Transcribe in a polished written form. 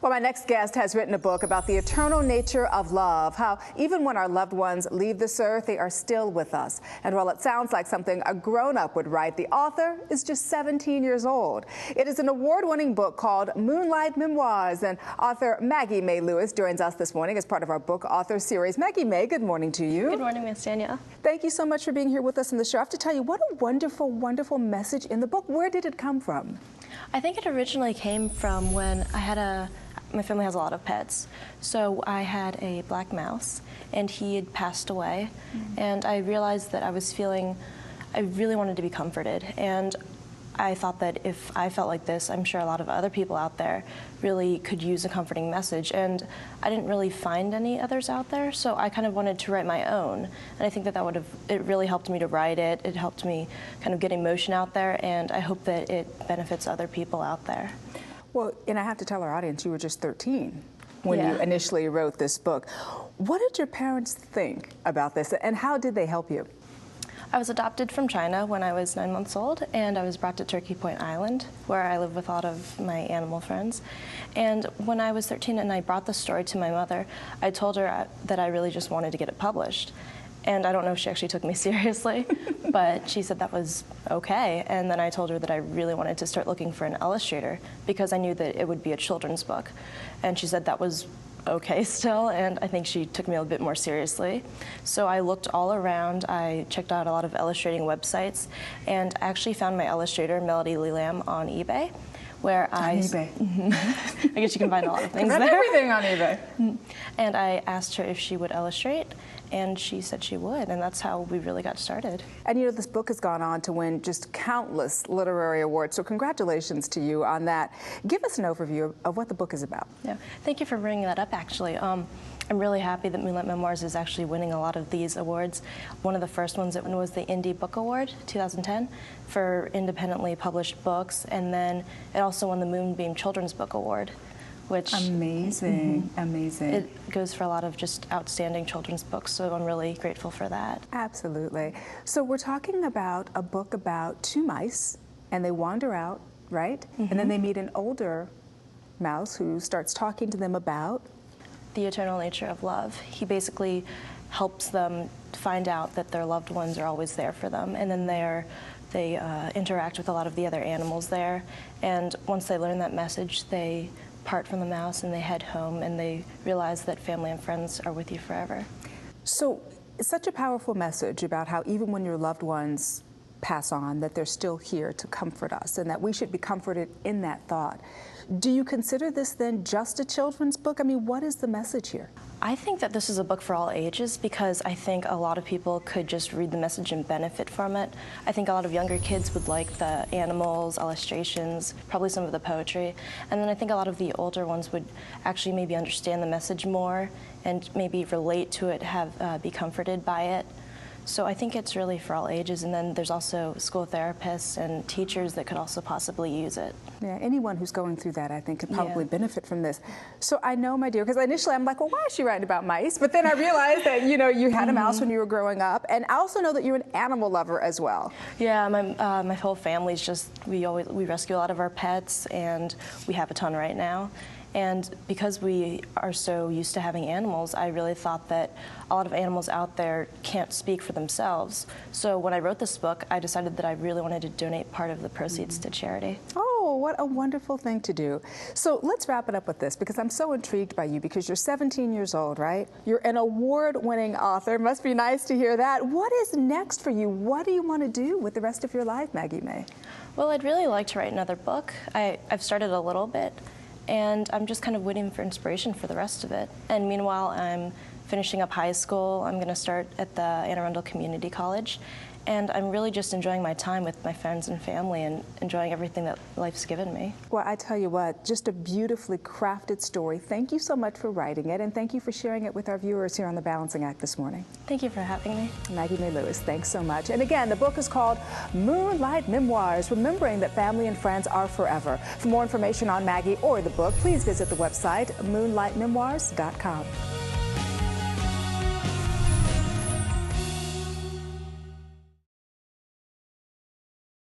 Well, my next guest has written a book about the eternal nature of love, how even when our loved ones leave this earth, they are still with us. And while it sounds like something a grown-up would write, the author is just 17 years old. It is an award-winning book called Moonlight Memoirs, and author Maggie Mei Lewis joins us this morning as part of our book author series. Maggie Mei, good morning to you. Good morning, Miss Danielle. Thank you so much for being here with us in the show. I have to tell you, what a wonderful, wonderful message in the book. Where did it come from? I think it originally came from when my family has a lot of pets. So I had a black mouse, and he had passed away. And I realized that I really wanted to be comforted. And I thought that if I felt like this, I'm sure a lot of other people out there really could use a comforting message. And I didn't really find any others out there, so I kind of wanted to write my own. And I think that it really helped me to write it. It helped me kind of get emotion out there, and I hope that it benefits other people out there. Well, and I have to tell our audience, you were just 13 when you initially wrote this book. What did your parents think about this, and how did they help you? I was adopted from China when I was 9 months old, and I was brought to Turkey Point Island, where I live with a lot of my animal friends. And when I was 13 and I brought the story to my mother, I told her that I really just wanted to get it published. And I don't know if she actually took me seriously, but she said that was okay. And then I told her that I really wanted to start looking for an illustrator because I knew that it would be a children's book. And she said that was okay still, and I think she took me a little bit more seriously. So I looked all around, I checked out a lot of illustrating websites, and I actually found my illustrator, Melody Lelam, on eBay. eBay. I guess you can find a lot of things there. Everything on eBay. And I asked her if she would illustrate, and she said she would, and that's how we really got started. And you know, this book has gone on to win just countless literary awards, so congratulations to you on that. Give us an overview of what the book is about. Yeah, thank you for bringing that up, actually. I'm really happy that Moonlight Memoirs is actually winning a lot of these awards. One of the first ones was the Indie Book Award, 2010, for independently published books, and then it also won the Moonbeam Children's Book Award, which amazing. It goes for a lot of just outstanding children's books, so I'm really grateful for that. Absolutely. So we're talking about a book about two mice, and they wander out, right? And then they meet an older mouse who starts talking to them about the eternal nature of love. He basically helps them find out that their loved ones are always there for them, and then they interact with a lot of the other animals there, and once they learn that message, they part from the mouse and they head home, and they realize that family and friends are with you forever. So it's such a powerful message about how even when your loved ones pass on, that they're still here to comfort us, and that we should be comforted in that thought. Do you consider this then just a children's book? I mean, what is the message here? I think that this is a book for all ages because I think a lot of people could just read the message and benefit from it. I think a lot of younger kids would like the animals, illustrations, probably some of the poetry. And then I think a lot of the older ones would actually maybe understand the message more and maybe relate to it, be comforted by it. So I think it's really for all ages, and then there's also school therapists and teachers that could also possibly use it. Yeah, anyone who's going through that, I think, could probably benefit from this. So I know, my dear, because initially I'm like, well, why is she writing about mice? But then I realized that, you know, you had a mouse when you were growing up, and I also know that you're an animal lover as well. Yeah, my whole family's just, we rescue a lot of our pets, and we have a ton right now. And because we are so used to having animals, I really thought that a lot of animals out there can't speak for themselves. So when I wrote this book, I decided that I really wanted to donate part of the proceeds to charity. Oh, what a wonderful thing to do. So let's wrap it up with this, because I'm so intrigued by you, because you're 17 years old, right? You're an award-winning author. Must be nice to hear that. What is next for you? What do you want to do with the rest of your life, Maggie Mei? Well, I'd really like to write another book. I've started a little bit, and I'm just kind of waiting for inspiration for the rest of it. And meanwhile, I'm finishing up high school. I'm going to start at the Anne Arundel Community College. And I'm really just enjoying my time with my friends and family and enjoying everything that life's given me. Well, I tell you what, just a beautifully crafted story. Thank you so much for writing it, and thank you for sharing it with our viewers here on The Balancing Act this morning. Thank you for having me. Maggie Mei Lewis, thanks so much. And again, the book is called Moonlight Memoirs, Remembering that Family and Friends Are Forever. For more information on Maggie or the book, please visit the website moonlightmemoirs.com.